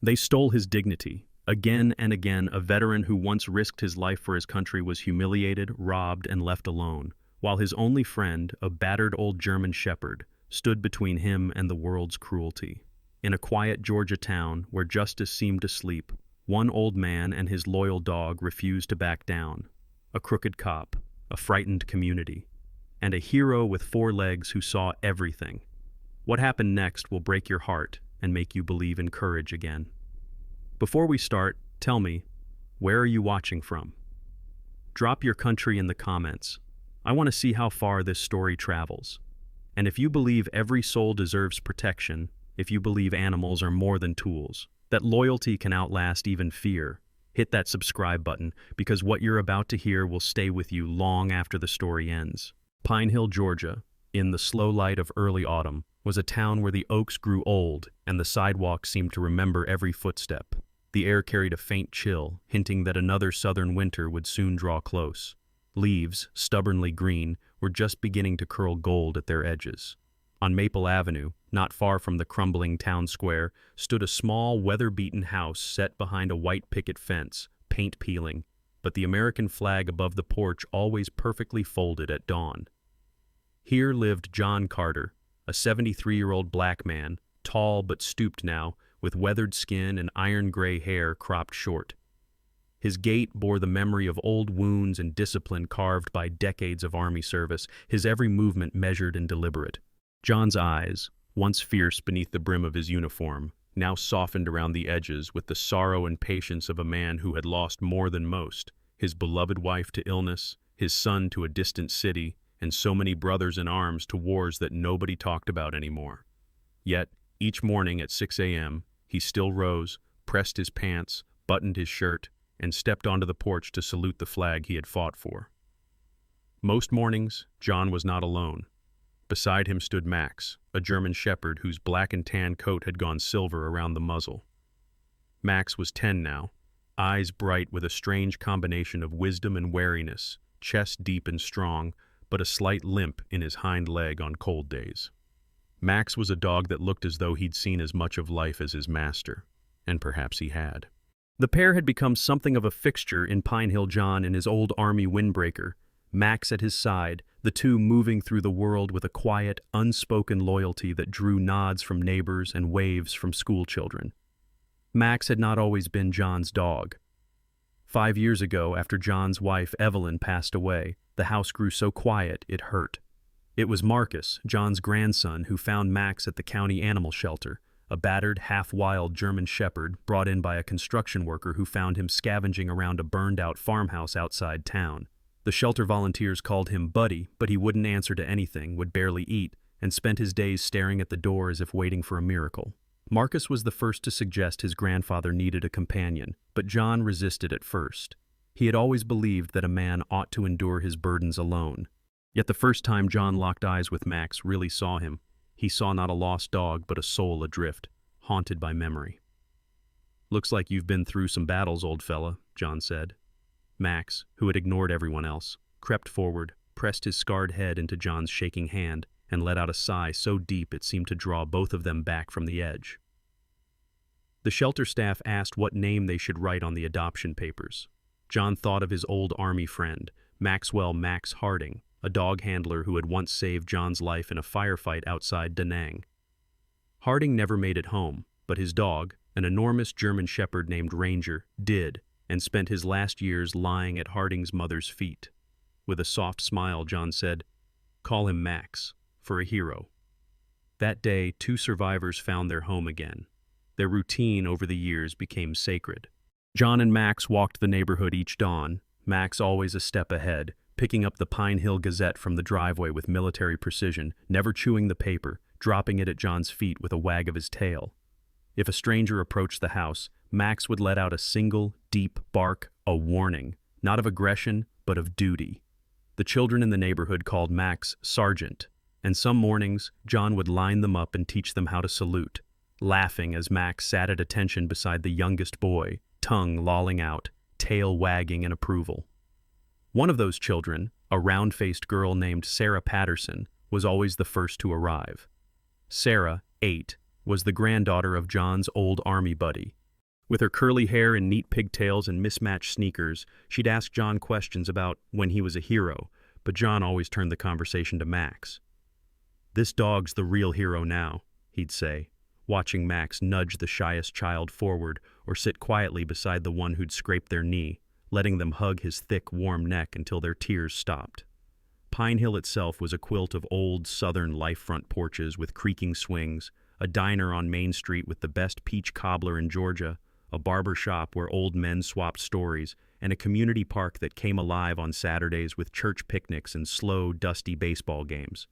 They stole his dignity. Again and again, a veteran who once risked his life for his country was humiliated, robbed, and left alone, while his only friend, a battered old German shepherd, stood between him and the world's cruelty. In a quiet Georgia town where justice seemed to sleep, one old man and his loyal dog refused to back down. A crooked cop, a frightened community, and a hero with four legs who saw everything. What happened next will break your heart and make you believe in courage again. Before we start, tell me, where are you watching from? Drop your country in the comments. I want to see how far this story travels. And if you believe every soul deserves protection, if you believe animals are more than tools, that loyalty can outlast even fear, hit that subscribe button, because what you're about to hear will stay with you long after the story ends. Pine Hill, Georgia, in the slow light of early autumn, was a town where the oaks grew old and the sidewalks seemed to remember every footstep. The air carried a faint chill, hinting that another southern winter would soon draw close. Leaves, stubbornly green, were just beginning to curl gold at their edges. On Maple Avenue, not far from the crumbling town square, stood a small, weather-beaten house set behind a white picket fence, paint peeling, but the American flag above the porch always perfectly folded at dawn. Here lived John Carter, a 73-year-old black man, tall but stooped now, with weathered skin and iron-gray hair cropped short. His gait bore the memory of old wounds and discipline carved by decades of army service, his every movement measured and deliberate. John's eyes, once fierce beneath the brim of his uniform, now softened around the edges with the sorrow and patience of a man who had lost more than most, his beloved wife to illness, his son to a distant city, and so many brothers in arms to wars that nobody talked about anymore. Yet, each morning at 6 a.m., he still rose, pressed his pants, buttoned his shirt, and stepped onto the porch to salute the flag he had fought for. Most mornings, John was not alone. Beside him stood Max, a German shepherd whose black and tan coat had gone silver around the muzzle. Max was 10 now, eyes bright with a strange combination of wisdom and wariness, chest deep and strong, but a slight limp in his hind leg on cold days. Max was a dog that looked as though he'd seen as much of life as his master, and perhaps he had. The pair had become something of a fixture in Pine Hill. John and his old army windbreaker, Max at his side, the two moving through the world with a quiet, unspoken loyalty that drew nods from neighbors and waves from schoolchildren. Max had not always been John's dog. 5 years ago, after John's wife Evelyn passed away, the house grew so quiet it hurt. It was Marcus, John's grandson, who found Max at the county animal shelter, a battered, half-wild German shepherd brought in by a construction worker who found him scavenging around a burned-out farmhouse outside town. The shelter volunteers called him Buddy, but he wouldn't answer to anything, would barely eat, and spent his days staring at the door as if waiting for a miracle. Marcus was the first to suggest his grandfather needed a companion, but John resisted at first. He had always believed that a man ought to endure his burdens alone. Yet the first time John locked eyes with Max really saw him, he saw not a lost dog but a soul adrift, haunted by memory. "Looks like you've been through some battles, old fella," John said. Max, who had ignored everyone else, crept forward, pressed his scarred head into John's shaking hand, and let out a sigh so deep it seemed to draw both of them back from the edge. The shelter staff asked what name they should write on the adoption papers. John thought of his old army friend, Maxwell Max Harding, a dog handler who had once saved John's life in a firefight outside Da Nang. Harding never made it home, but his dog, an enormous German shepherd named Ranger, did, and spent his last years lying at Harding's mother's feet. With a soft smile, John said, "Call him Max, for a hero." That day, 2 survivors found their home again. Their routine over the years became sacred. John and Max walked the neighborhood each dawn, Max always a step ahead, picking up the Pine Hill Gazette from the driveway with military precision, never chewing the paper, dropping it at John's feet with a wag of his tail. If a stranger approached the house, Max would let out a single, deep bark, a warning, not of aggression, but of duty. The children in the neighborhood called Max Sergeant, and some mornings, John would line them up and teach them how to salute, laughing as Max sat at attention beside the youngest boy, tongue lolling out, tail wagging in approval. One of those children, a round-faced girl named Sarah Patterson, was always the first to arrive. Sarah, 8, was the granddaughter of John's old army buddy, With her curly hair and neat pigtails and mismatched sneakers, she'd ask John questions about when he was a hero, but John always turned the conversation to Max. "This dog's the real hero now," he'd say, watching Max nudge the shyest child forward or sit quietly beside the one who'd scraped their knee, letting them hug his thick, warm neck until their tears stopped. Pine Hill itself was a quilt of old southern life-front porches with creaking swings, a diner on Main Street with the best peach cobbler in Georgia, a barber shop where old men swapped stories, and a community park that came alive on Saturdays with church picnics and slow, dusty baseball games.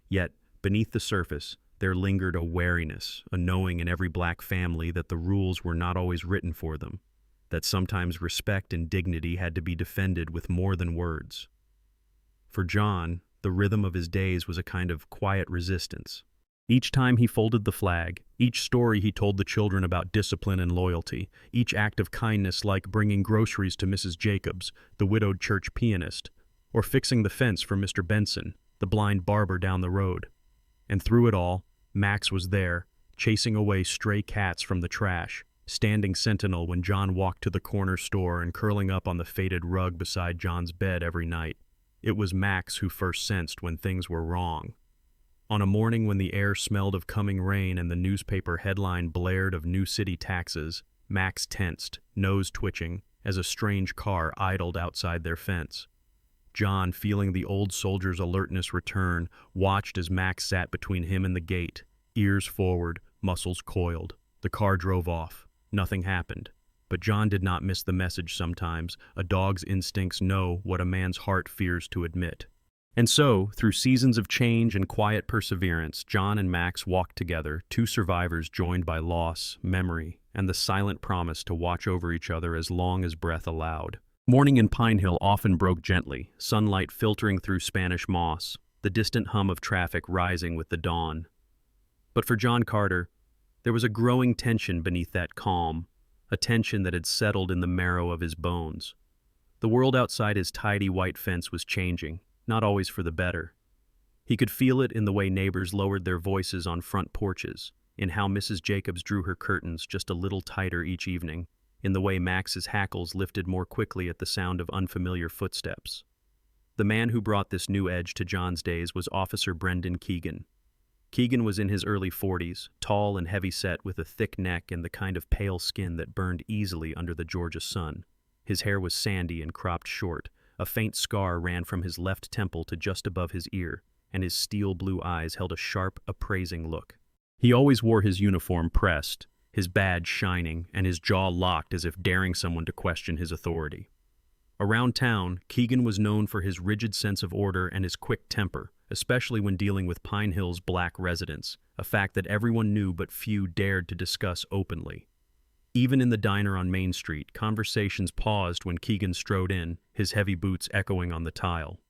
Yet, beneath the surface, there lingered a wariness, a knowing in every black family that the rules were not always written for them, that sometimes respect and dignity had to be defended with more than words. For John, the rhythm of his days was a kind of quiet resistance. Each time he folded the flag, each story he told the children about discipline and loyalty, each act of kindness like bringing groceries to Mrs. Jacobs, the widowed church pianist, or fixing the fence for Mr. Benson, the blind barber down the road. And through it all, Max was there, chasing away stray cats from the trash, standing sentinel when John walked to the corner store and curling up on the faded rug beside John's bed every night. It was Max who first sensed when things were wrong. On a morning when the air smelled of coming rain and the newspaper headline blared of new city taxes, Max tensed, nose twitching, as a strange car idled outside their fence. John, feeling the old soldier's alertness return, watched as Max sat between him and the gate, ears forward, muscles coiled. The car drove off. Nothing happened. But John did not miss the message sometimes. A dog's instincts know what a man's heart fears to admit. And so, through seasons of change and quiet perseverance, John and Max walked together, two survivors joined by loss, memory, and the silent promise to watch over each other as long as breath allowed. Morning in Pine Hill often broke gently, sunlight filtering through Spanish moss, the distant hum of traffic rising with the dawn. But for John Carter, there was a growing tension beneath that calm, a tension that had settled in the marrow of his bones. The world outside his tidy white fence was changing, not always for the better. He could feel it in the way neighbors lowered their voices on front porches, in how Mrs. Jacobs drew her curtains just a little tighter each evening, in the way Max's hackles lifted more quickly at the sound of unfamiliar footsteps. The man who brought this new edge to John's days was Officer Brendan Keegan. Keegan was in his early 40s, tall and heavy-set with a thick neck and the kind of pale skin that burned easily under the Georgia sun. His hair was sandy and cropped short. A faint scar ran from his left temple to just above his ear, and his steel blue eyes held a sharp, appraising look. He always wore his uniform pressed, his badge shining, and his jaw locked as if daring someone to question his authority. Around town, Keegan was known for his rigid sense of order and his quick temper, especially when dealing with Pine Hill's black residents, a fact that everyone knew but few dared to discuss openly. Even in the diner on Main Street, conversations paused when Keegan strode in, his heavy boots echoing on the tile.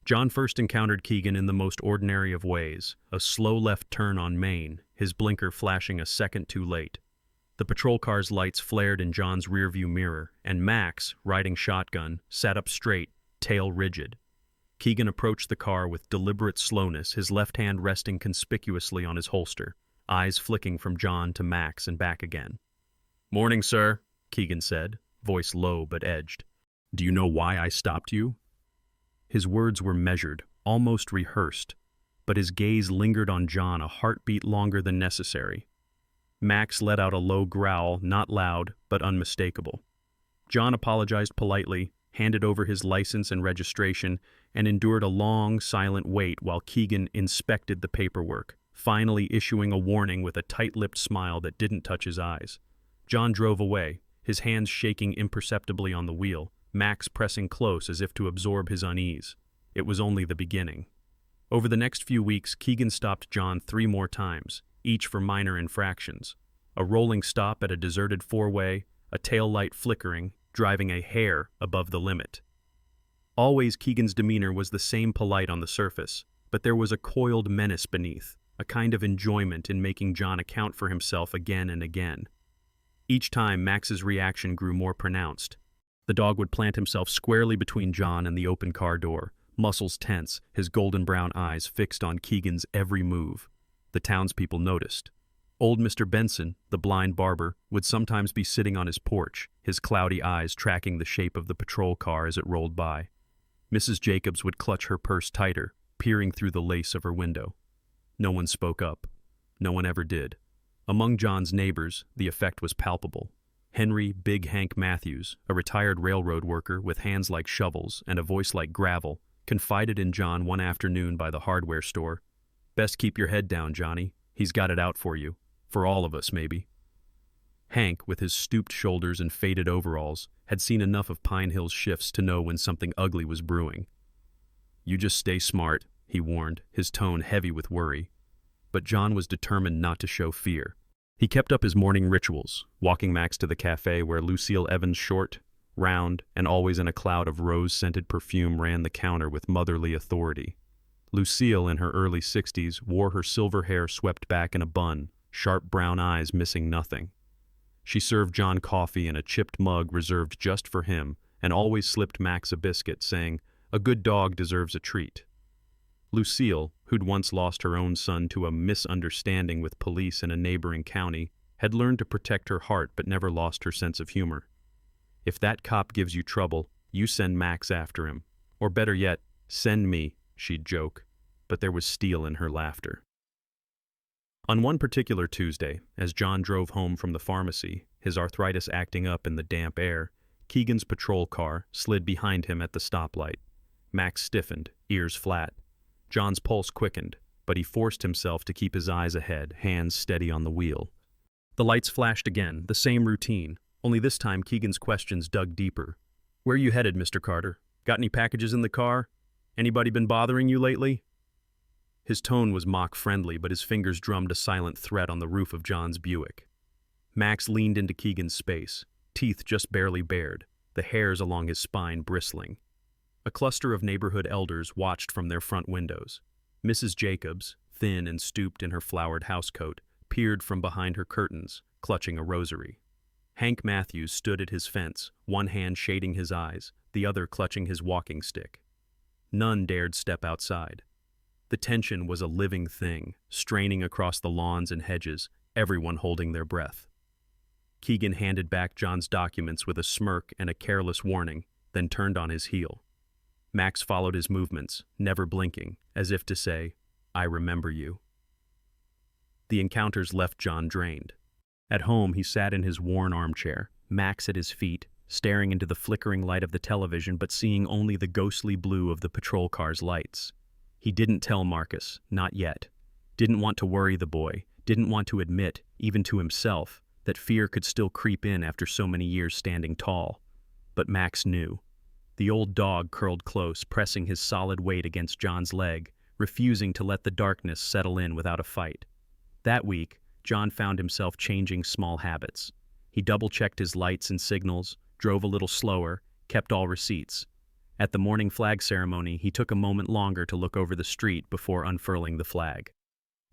John first encountered Keegan in the most ordinary of ways, a slow left turn on Main, his blinker flashing a second too late. The patrol car's lights flared in John's rearview mirror, and Max, riding shotgun, sat up straight, tail rigid. Keegan approached the car with deliberate slowness, his left hand resting conspicuously on his holster, eyes flicking from John to Max and back again. "Morning, sir," Keegan said, voice low but edged. "Do you know why I stopped you?" His words were measured, almost rehearsed, but his gaze lingered on John a heartbeat longer than necessary. Max let out a low growl, not loud, but unmistakable. John apologized politely, handed over his license and registration, and endured a long, silent wait while Keegan inspected the paperwork, finally issuing a warning with a tight-lipped smile that didn't touch his eyes. John drove away, his hands shaking imperceptibly on the wheel, Max pressing close as if to absorb his unease. It was only the beginning. Over the next few weeks, Keegan stopped John 3 more times, each for minor infractions. A rolling stop at a deserted four-way, a tail light flickering, driving a hair above the limit. Always Keegan's demeanor was the same polite on the surface, but there was a coiled menace beneath, a kind of enjoyment in making John account for himself again and again. Each time, Max's reaction grew more pronounced. The dog would plant himself squarely between John and the open car door, muscles tense, his golden brown eyes fixed on Keegan's every move. The townspeople noticed. Old Mr. Benson, the blind barber, would sometimes be sitting on his porch, his cloudy eyes tracking the shape of the patrol car as it rolled by. Mrs. Jacobs would clutch her purse tighter, peering through the lace of her window. No one spoke up. No one ever did. Among John's neighbors, the effect was palpable. Henry Big Hank Matthews, a retired railroad worker with hands like shovels and a voice like gravel, confided in John one afternoon by the hardware store. "Best keep your head down, Johnny. He's got it out for you. For all of us, maybe." Hank, with his stooped shoulders and faded overalls, had seen enough of Pine Hill's shifts to know when something ugly was brewing. "You just stay smart," he warned, his tone heavy with worry. But John was determined not to show fear. He kept up his morning rituals, walking Max to the cafe where Lucille Evans, short, round, and always in a cloud of rose-scented perfume, ran the counter with motherly authority. Lucille, in her early 60s, wore her silver hair swept back in a bun, sharp brown eyes missing nothing. She served John coffee in a chipped mug reserved just for him, and always slipped Max a biscuit, saying, "A good dog deserves a treat." Lucille, who'd once lost her own son to a misunderstanding with police in a neighboring county, had learned to protect her heart but never lost her sense of humor. "If that cop gives you trouble, you send Max after him. Or better yet, send me," she'd joke, but there was steel in her laughter. On one particular Tuesday, as John drove home from the pharmacy, his arthritis acting up in the damp air, Keegan's patrol car slid behind him at the stoplight. Max stiffened, ears flat. John's pulse quickened, but he forced himself to keep his eyes ahead, hands steady on the wheel. The lights flashed again, the same routine, only this time Keegan's questions dug deeper. "Where are you headed, Mr. Carter? Got any packages in the car? Anybody been bothering you lately?" His tone was mock-friendly, but his fingers drummed a silent threat on the roof of John's Buick. Max leaned into Keegan's space, teeth just barely bared, the hairs along his spine bristling. A cluster of neighborhood elders watched from their front windows. Mrs. Jacobs, thin and stooped in her flowered housecoat, peered from behind her curtains, clutching a rosary. Hank Matthews stood at his fence, one hand shading his eyes, the other clutching his walking stick. None dared step outside. The tension was a living thing, straining across the lawns and hedges, everyone holding their breath. Keegan handed back John's documents with a smirk and a careless warning, then turned on his heel. Max followed his movements, never blinking, as if to say, "I remember you." The encounters left John drained. At home, he sat in his worn armchair, Max at his feet, staring into the flickering light of the television but seeing only the ghostly blue of the patrol car's lights. He didn't tell Marcus, not yet. Didn't want to worry the boy, didn't want to admit, even to himself, that fear could still creep in after so many years standing tall. But Max knew. The old dog curled close, pressing his solid weight against John's leg, refusing to let the darkness settle in without a fight. That week, John found himself changing small habits. He double-checked his lights and signals, drove a little slower, kept all receipts. At the morning flag ceremony, he took a moment longer to look over the street before unfurling the flag.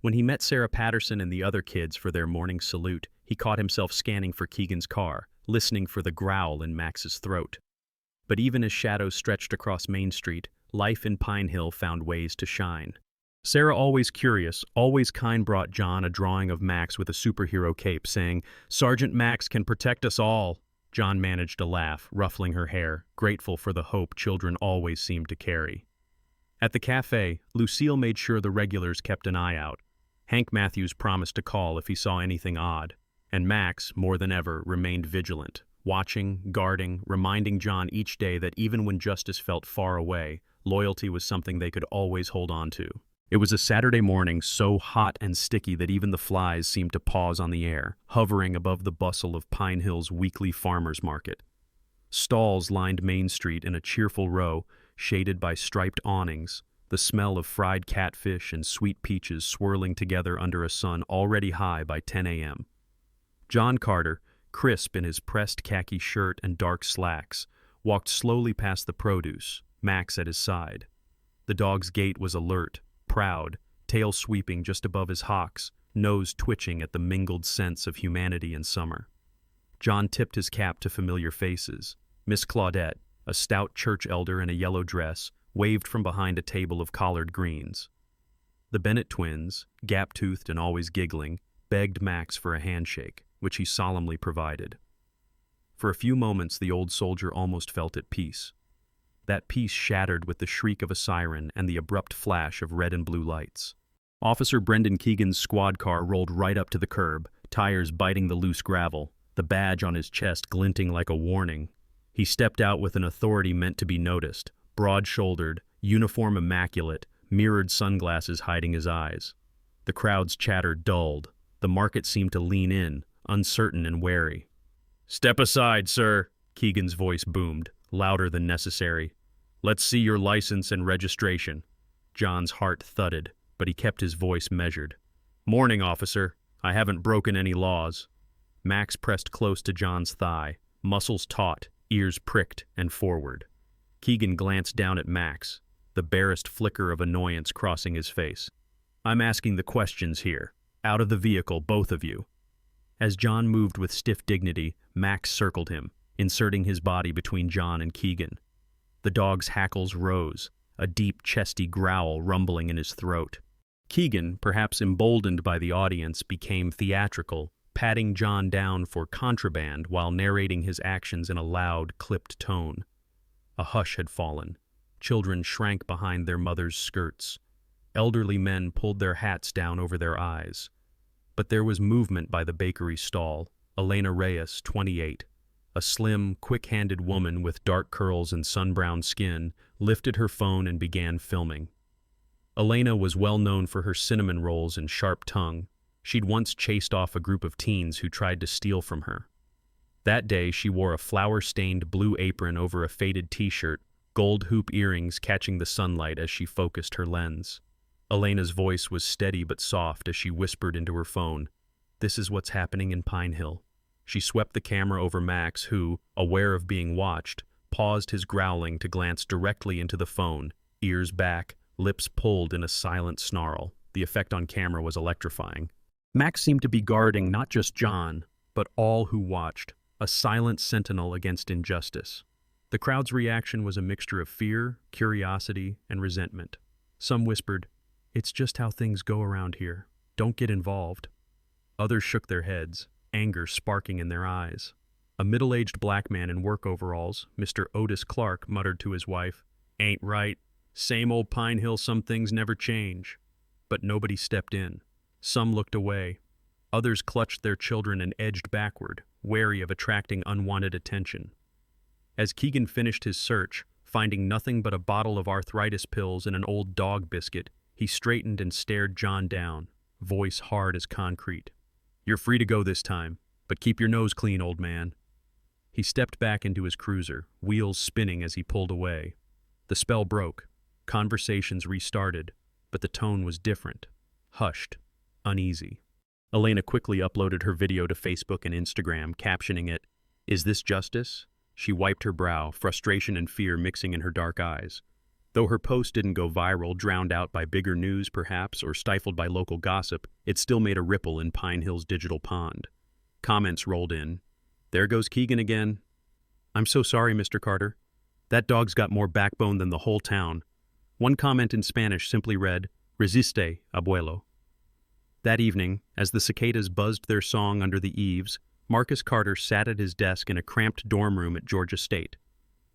When he met Sarah Patterson and the other kids for their morning salute, he caught himself scanning for Keegan's car, listening for the growl in Max's throat. But even as shadows stretched across Main Street, life in Pine Hill found ways to shine. Sarah, always curious, always kind, brought John a drawing of Max with a superhero cape, saying, "Sergeant Max can protect us all." John managed to laugh, ruffling her hair, grateful for the hope children always seemed to carry. At the cafe, Lucille made sure the regulars kept an eye out. Hank Matthews promised to call if he saw anything odd, and Max, more than ever, remained vigilant, watching, guarding, reminding John each day that even when justice felt far away, loyalty was something they could always hold on to. It was a Saturday morning so hot and sticky that even the flies seemed to pause on the air, hovering above the bustle of Pine Hill's weekly farmers market. Stalls lined Main Street in a cheerful row, shaded by striped awnings, the smell of fried catfish and sweet peaches swirling together under a sun already high by 10 a.m. John Carter, crisp in his pressed khaki shirt and dark slacks, walked slowly past the produce, Max at his side. The dog's gait was alert, proud, tail sweeping just above his hocks, nose twitching at the mingled sense of humanity and summer. John tipped his cap to familiar faces. Miss Claudette, a stout church elder in a yellow dress, waved from behind a table of collard greens. The Bennett twins, gap-toothed and always giggling, begged Max for a handshake, which he solemnly provided. For a few moments, the old soldier almost felt at peace. That peace shattered with the shriek of a siren and the abrupt flash of red and blue lights. Officer Brendan Keegan's squad car rolled right up to the curb, tires biting the loose gravel, the badge on his chest glinting like a warning. He stepped out with an authority meant to be noticed, broad-shouldered, uniform immaculate, mirrored sunglasses hiding his eyes. The crowd's chatter dulled. The market seemed to lean in, uncertain and wary. "Step aside, sir," Keegan's voice boomed, louder than necessary. "Let's see your license and registration." John's heart thudded, but he kept his voice measured. "Morning, officer. I haven't broken any laws." Max pressed close to John's thigh, muscles taut, ears pricked and forward. Keegan glanced down at Max, the barest flicker of annoyance crossing his face. "I'm asking the questions here. Out of the vehicle, both of you." As John moved with stiff dignity, Max circled him, inserting his body between John and Keegan. The dog's hackles rose, a deep, chesty growl rumbling in his throat. Keegan, perhaps emboldened by the audience, became theatrical, patting John down for contraband while narrating his actions in a loud, clipped tone. A hush had fallen. Children shrank behind their mothers' skirts. Elderly men pulled their hats down over their eyes. But there was movement by the bakery stall. Elena Reyes, 28, a slim, quick-handed woman with dark curls and sun-browned skin, lifted her phone and began filming. Elena was well known for her cinnamon rolls and sharp tongue. She'd once chased off a group of teens who tried to steal from her. That day, she wore a flower-stained blue apron over a faded t-shirt, gold hoop earrings catching the sunlight as she focused her lens. Elena's voice was steady but soft as she whispered into her phone, "This is what's happening in Pine Hill." She swept the camera over Max, who, aware of being watched, paused his growling to glance directly into the phone, ears back, lips pulled in a silent snarl. The effect on camera was electrifying. Max seemed to be guarding not just John, but all who watched, a silent sentinel against injustice. The crowd's reaction was a mixture of fear, curiosity, and resentment. Some whispered, "It's just how things go around here. Don't get involved." Others shook their heads, anger sparking in their eyes. A middle-aged black man in work overalls, Mr. Otis Clark, muttered to his wife, "Ain't right. Same old Pine Hill, some things never change." But nobody stepped in. Some looked away. Others clutched their children and edged backward, wary of attracting unwanted attention. As Keegan finished his search, finding nothing but a bottle of arthritis pills and an old dog biscuit, he straightened and stared John down, voice hard as concrete. "You're free to go this time, but keep your nose clean, old man." He stepped back into his cruiser, wheels spinning as he pulled away. The spell broke. Conversations restarted, but the tone was different, hushed, uneasy. Elena quickly uploaded her video to Facebook and Instagram, captioning it, "Is this justice?" She wiped her brow, frustration and fear mixing in her dark eyes. Though her post didn't go viral, drowned out by bigger news perhaps, or stifled by local gossip, it still made a ripple in Pine Hill's digital pond. Comments rolled in. "There goes Keegan again." "I'm so sorry, Mr. Carter. That dog's got more backbone than the whole town." One comment in Spanish simply read, "Resiste, abuelo." That evening, as the cicadas buzzed their song under the eaves, Marcus Carter sat at his desk in a cramped dorm room at Georgia State.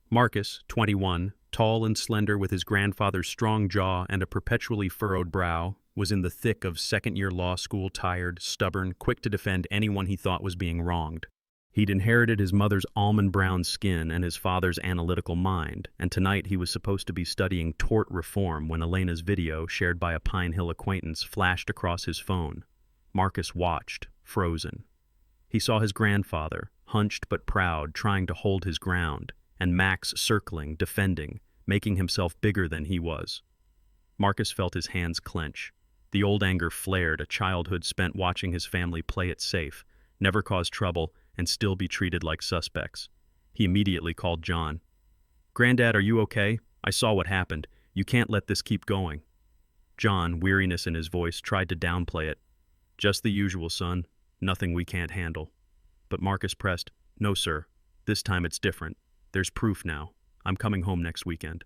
Marcus, 21, tall and slender with his grandfather's strong jaw and a perpetually furrowed brow, was in the thick of second-year law school, tired, stubborn, quick to defend anyone he thought was being wronged. He'd inherited his mother's almond-brown skin and his father's analytical mind, and tonight he was supposed to be studying tort reform when Elena's video, shared by a Pine Hill acquaintance, flashed across his phone. Marcus watched, frozen. He saw his grandfather, hunched but proud, trying to hold his ground, and Max circling, defending, making himself bigger than he was. Marcus felt his hands clench. The old anger flared, a childhood spent watching his family play it safe, never cause trouble, and still be treated like suspects. He immediately called John. "Granddad, are you okay? I saw what happened. You can't let this keep going." John, weariness in his voice, tried to downplay it. "Just the usual, son. Nothing we can't handle." But Marcus pressed, "No, sir. This time it's different. There's proof now. I'm coming home next weekend."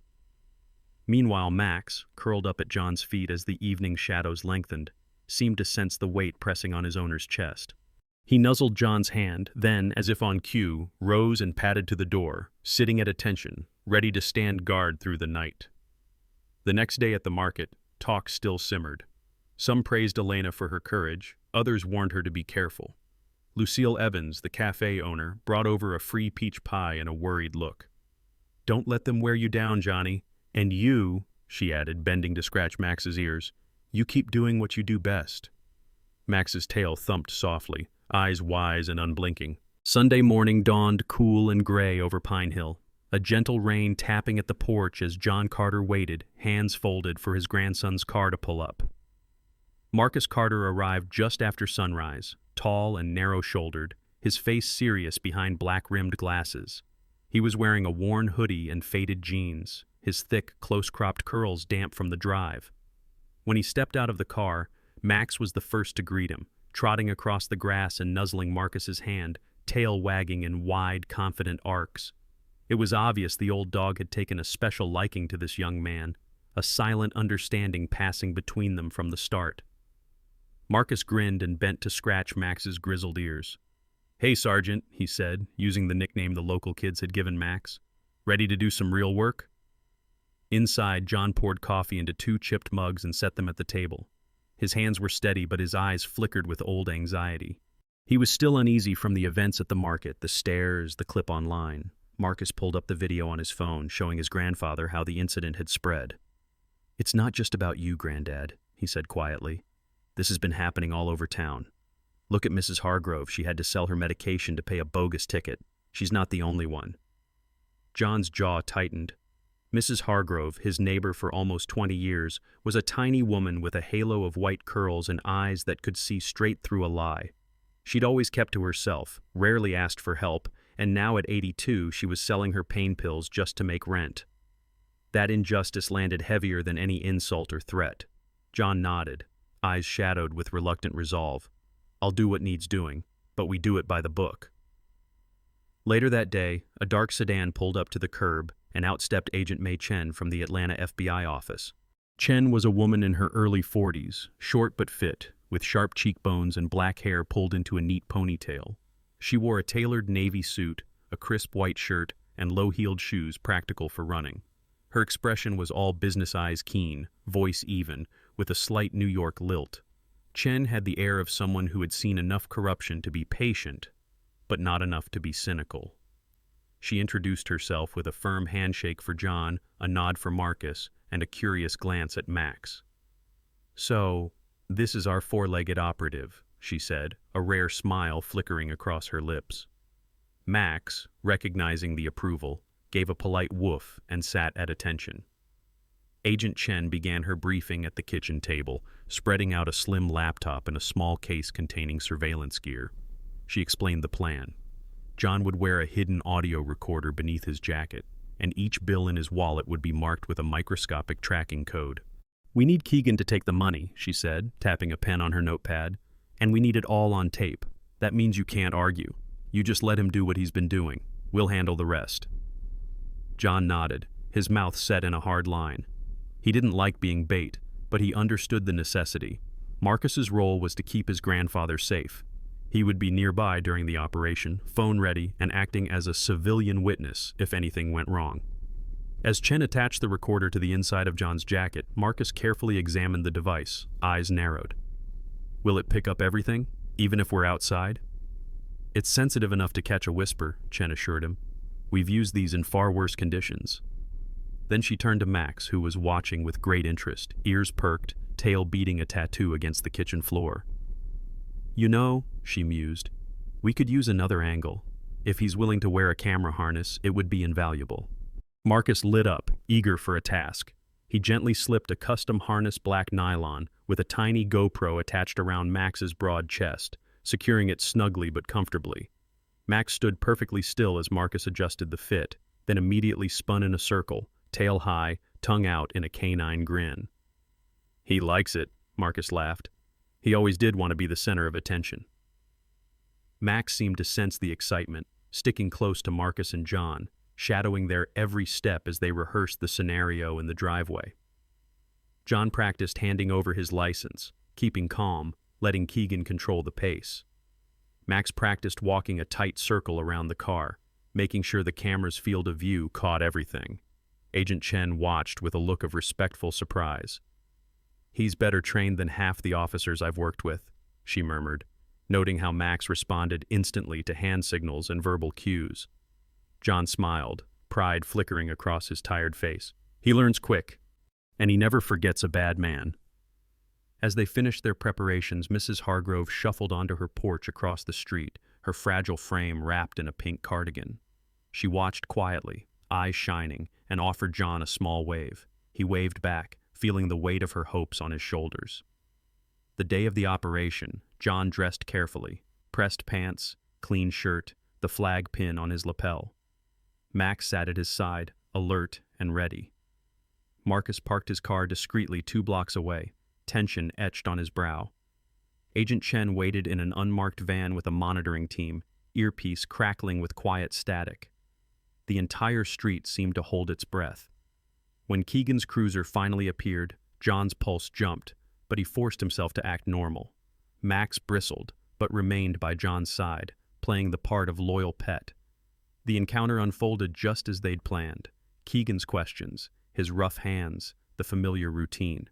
Meanwhile, Max, curled up at John's feet as the evening shadows lengthened, seemed to sense the weight pressing on his owner's chest. He nuzzled John's hand, then, as if on cue, rose and padded to the door, sitting at attention, ready to stand guard through the night. The next day at the market, talk still simmered. Some praised Elena for her courage, others warned her to be careful. Lucille Evans, the cafe owner, brought over a free peach pie and a worried look. "Don't let them wear you down, Johnny. And you," she added, bending to scratch Max's ears, "you keep doing what you do best." Max's tail thumped softly, eyes wise and unblinking. Sunday morning dawned cool and gray over Pine Hill, a gentle rain tapping at the porch as John Carter waited, hands folded, for his grandson's car to pull up. Marcus Carter arrived just after sunrise, tall and narrow-shouldered, his face serious behind black-rimmed glasses. He was wearing a worn hoodie and faded jeans, his thick, close-cropped curls damp from the drive. When he stepped out of the car, Max was the first to greet him, trotting across the grass and nuzzling Marcus's hand, tail wagging in wide, confident arcs. It was obvious the old dog had taken a special liking to this young man, a silent understanding passing between them from the start. Marcus grinned and bent to scratch Max's grizzled ears. "Hey, Sergeant," he said, using the nickname the local kids had given Max. "Ready to do some real work?" Inside, John poured coffee into 2 chipped mugs and set them at the table. His hands were steady, but his eyes flickered with old anxiety. He was still uneasy from the events at the market, the stares, the clip online. Marcus pulled up the video on his phone, showing his grandfather how the incident had spread. "It's not just about you, Granddad," he said quietly. "This has been happening all over town. Look at Mrs. Hargrove. She had to sell her medication to pay a bogus ticket. She's not the only one." John's jaw tightened. Mrs. Hargrove, his neighbor for almost 20 years, was a tiny woman with a halo of white curls and eyes that could see straight through a lie. She'd always kept to herself, rarely asked for help, and now at 82 she was selling her pain pills just to make rent. That injustice landed heavier than any insult or threat. John nodded, eyes shadowed with reluctant resolve. "I'll do what needs doing, but we do it by the book." Later that day, a dark sedan pulled up to the curb, and out stepped Agent May Chen from the Atlanta FBI office. Chen was a woman in her early 40s, short but fit, with sharp cheekbones and black hair pulled into a neat ponytail. She wore a tailored navy suit, a crisp white shirt, and low-heeled shoes practical for running. Her expression was all business eyes keen, voice even, with a slight New York lilt. Chen had the air of someone who had seen enough corruption to be patient, but not enough to be cynical. She introduced herself with a firm handshake for John, a nod for Marcus, and a curious glance at Max. "So, this is our 4-legged operative," she said, a rare smile flickering across her lips. Max, recognizing the approval, gave a polite woof and sat at attention. Agent Chen began her briefing at the kitchen table, spreading out a slim laptop and a small case containing surveillance gear. She explained the plan. John would wear a hidden audio recorder beneath his jacket, and each bill in his wallet would be marked with a microscopic tracking code. "We need Keegan to take the money," she said, tapping a pen on her notepad. "And we need it all on tape. That means you can't argue. You just let him do what he's been doing. We'll handle the rest." John nodded, his mouth set in a hard line. He didn't like being bait, but he understood the necessity. Marcus's role was to keep his grandfather safe. He would be nearby during the operation, phone ready, and acting as a civilian witness if anything went wrong. As Chen attached the recorder to the inside of John's jacket, Marcus carefully examined the device, eyes narrowed. "Will it pick up everything, even if we're outside?" "It's sensitive enough to catch a whisper," Chen assured him. "We've used these in far worse conditions." Then she turned to Max, who was watching with great interest, ears perked, tail beating a tattoo against the kitchen floor. "You know," she mused, "we could use another angle. If he's willing to wear a camera harness, it would be invaluable." Marcus lit up, eager for a task. He gently slipped a custom harness black nylon with a tiny GoPro attached around Max's broad chest, securing it snugly but comfortably. Max stood perfectly still as Marcus adjusted the fit, then immediately spun in a circle, tail high, tongue out in a canine grin. "He likes it," Marcus laughed. "He always did want to be the center of attention." Max seemed to sense the excitement, sticking close to Marcus and John, shadowing their every step as they rehearsed the scenario in the driveway. John practiced handing over his license, keeping calm, letting Keegan control the pace. Max practiced walking a tight circle around the car, making sure the camera's field of view caught everything. Agent Chen watched with a look of respectful surprise. "He's better trained than half the officers I've worked with," she murmured, noting how Max responded instantly to hand signals and verbal cues. John smiled, pride flickering across his tired face. "He learns quick, and he never forgets a bad man." As they finished their preparations, Mrs. Hargrove shuffled onto her porch across the street, her fragile frame wrapped in a pink cardigan. She watched quietly, eyes shining, and offered John a small wave. He waved back, feeling the weight of her hopes on his shoulders. The day of the operation, John dressed carefully, pressed pants, clean shirt, the flag pin on his lapel. Max sat at his side, alert and ready. Marcus parked his car discreetly 2 blocks away, tension etched on his brow. Agent Chen waited in an unmarked van with a monitoring team, earpiece crackling with quiet static. The entire street seemed to hold its breath. When Keegan's cruiser finally appeared, John's pulse jumped, but he forced himself to act normal. Max bristled, but remained by John's side, playing the part of loyal pet. The encounter unfolded just as they'd planned. Keegan's questions, his rough hands, the familiar routine.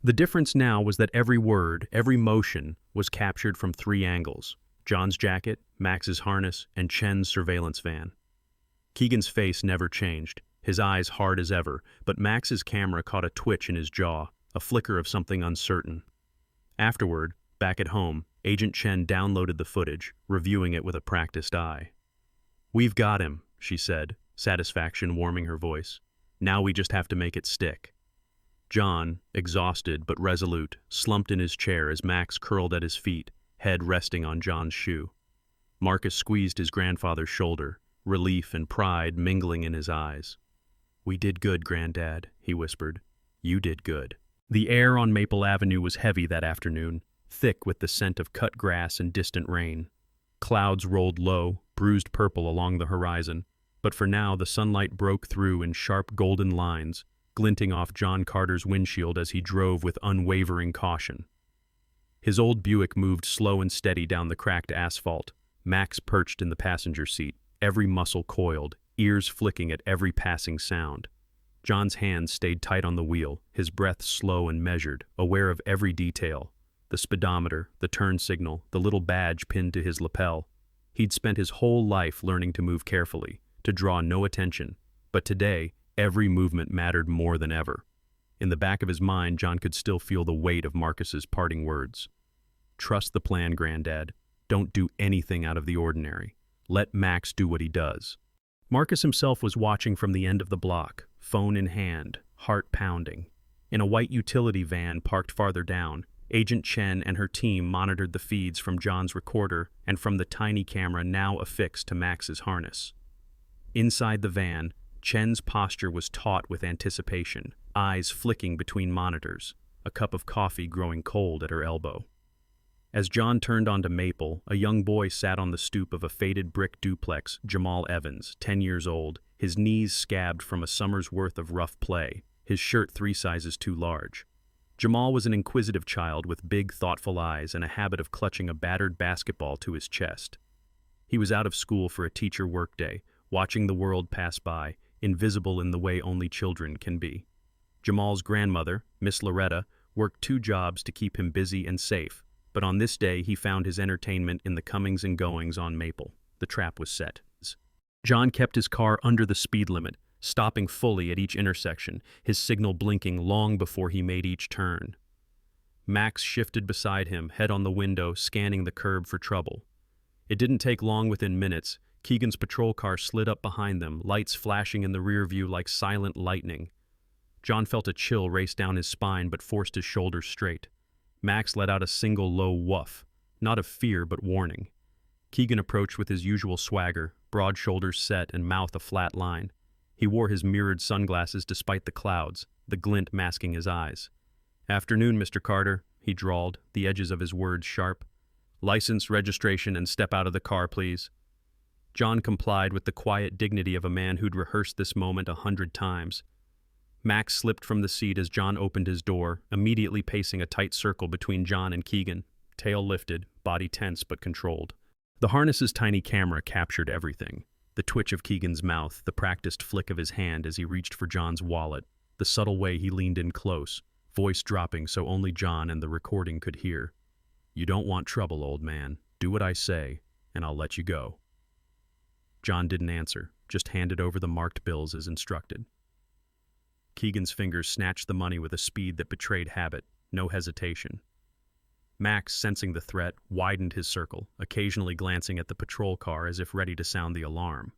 The difference now was that every word, every motion, was captured from 3 angles: John's jacket, Max's harness, and Chen's surveillance van. Keegan's face never changed, his eyes hard as ever, but Max's camera caught a twitch in his jaw, a flicker of something uncertain. Afterward, back at home, Agent Chen downloaded the footage, reviewing it with a practiced eye. "We've got him," she said, satisfaction warming her voice. "Now we just have to make it stick." John, exhausted but resolute, slumped in his chair as Max curled at his feet, head resting on John's shoe. Marcus squeezed his grandfather's shoulder, relief and pride mingling in his eyes. "We did good, Granddad," he whispered. "You did good." The air on Maple Avenue was heavy that afternoon, thick with the scent of cut grass and distant rain. Clouds rolled low, bruised purple along the horizon, but for now the sunlight broke through in sharp golden lines, glinting off John Carter's windshield as he drove with unwavering caution. His old Buick moved slow and steady down the cracked asphalt, Max perched in the passenger seat, every muscle coiled, ears flicking at every passing sound. John's hands stayed tight on the wheel, his breath slow and measured, aware of every detail: the speedometer, the turn signal, the little badge pinned to his lapel. He'd spent his whole life learning to move carefully, to draw no attention, but today, every movement mattered more than ever. In the back of his mind, John could still feel the weight of Marcus's parting words. "Trust the plan, Granddad. Don't do anything out of the ordinary. Let Max do what he does." Marcus himself was watching from the end of the block, phone in hand, heart pounding. In a white utility van parked farther down, Agent Chen and her team monitored the feeds from John's recorder and from the tiny camera now affixed to Max's harness. Inside the van, Chen's posture was taut with anticipation, eyes flicking between monitors, a cup of coffee growing cold at her elbow. As John turned onto Maple, a young boy sat on the stoop of a faded brick duplex, Jamal Evans, 10 years old, his knees scabbed from a summer's worth of rough play, his shirt 3 sizes too large. Jamal was an inquisitive child with big, thoughtful eyes and a habit of clutching a battered basketball to his chest. He was out of school for a teacher workday, watching the world pass by, invisible in the way only children can be. Jamal's grandmother, Miss Loretta, worked 2 jobs to keep him busy and safe, but on this day he found his entertainment in the comings and goings on Maple. The trap was set. John kept his car under the speed limit, stopping fully at each intersection, his signal blinking long before he made each turn. Max shifted beside him, head on the window, scanning the curb for trouble. It didn't take long. Within minutes, Keegan's patrol car slid up behind them, lights flashing in the rear view like silent lightning. John felt a chill race down his spine but forced his shoulders straight. Max let out a single low woof, not of fear but warning. Keegan approached with his usual swagger, broad shoulders set and mouth a flat line. He wore his mirrored sunglasses despite the clouds, the glint masking his eyes. "Afternoon, Mr. Carter," he drawled, the edges of his words sharp. "License, registration, and step out of the car, please." John complied with the quiet dignity of a man who'd rehearsed this moment 100 times. Max slipped from the seat as John opened his door, immediately pacing a tight circle between John and Keegan, tail lifted, body tense but controlled. The harness's tiny camera captured everything. The twitch of Keegan's mouth, the practiced flick of his hand as he reached for John's wallet, the subtle way he leaned in close, voice dropping so only John and the recording could hear. "You don't want trouble, old man. Do what I say, and I'll let you go." John didn't answer, just handed over the marked bills as instructed. Keegan's fingers snatched the money with a speed that betrayed habit, no hesitation. Max, sensing the threat, widened his circle, occasionally glancing at the patrol car as if ready to sound the alarm.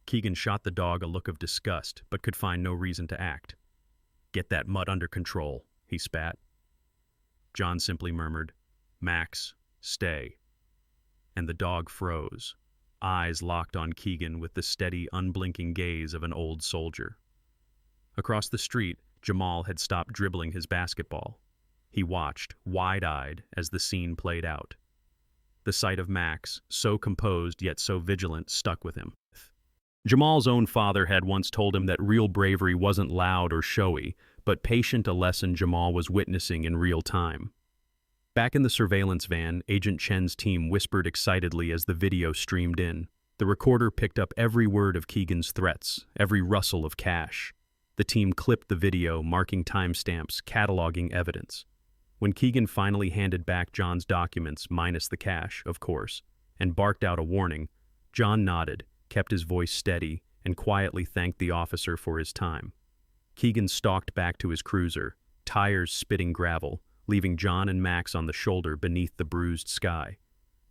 Keegan shot the dog a look of disgust, but could find no reason to act. "Get that mutt under control," he spat. John simply murmured, "Max, stay." And the dog froze, eyes locked on Keegan with the steady, unblinking gaze of an old soldier. Across the street, Jamal had stopped dribbling his basketball. He watched, wide-eyed, as the scene played out. The sight of Max, so composed yet so vigilant, stuck with him. Jamal's own father had once told him that real bravery wasn't loud or showy, but patient, a lesson Jamal was witnessing in real time. Back in the surveillance van, Agent Chen's team whispered excitedly as the video streamed in. The recorder picked up every word of Keegan's threats, every rustle of cash. The team clipped the video, marking timestamps, cataloging evidence. When Keegan finally handed back John's documents, minus the cash, of course, and barked out a warning, John nodded, kept his voice steady, and quietly thanked the officer for his time. Keegan stalked back to his cruiser, tires spitting gravel, leaving John and Max on the shoulder beneath the bruised sky.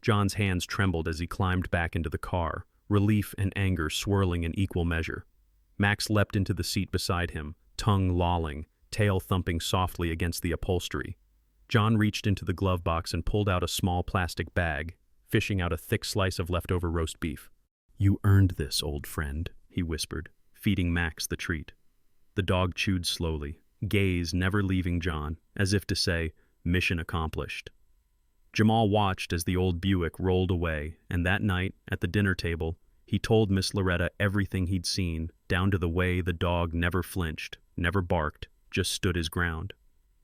John's hands trembled as he climbed back into the car, relief and anger swirling in equal measure. Max leapt into the seat beside him, tongue lolling, tail thumping softly against the upholstery. John reached into the glove box and pulled out a small plastic bag, fishing out a thick slice of leftover roast beef. "You earned this, old friend," he whispered, feeding Max the treat. The dog chewed slowly, gaze never leaving John, as if to say, "Mission accomplished." Jamal watched as the old Buick rolled away, and that night, at the dinner table, he told Miss Loretta everything he'd seen, down to the way the dog never flinched, never barked, just stood his ground.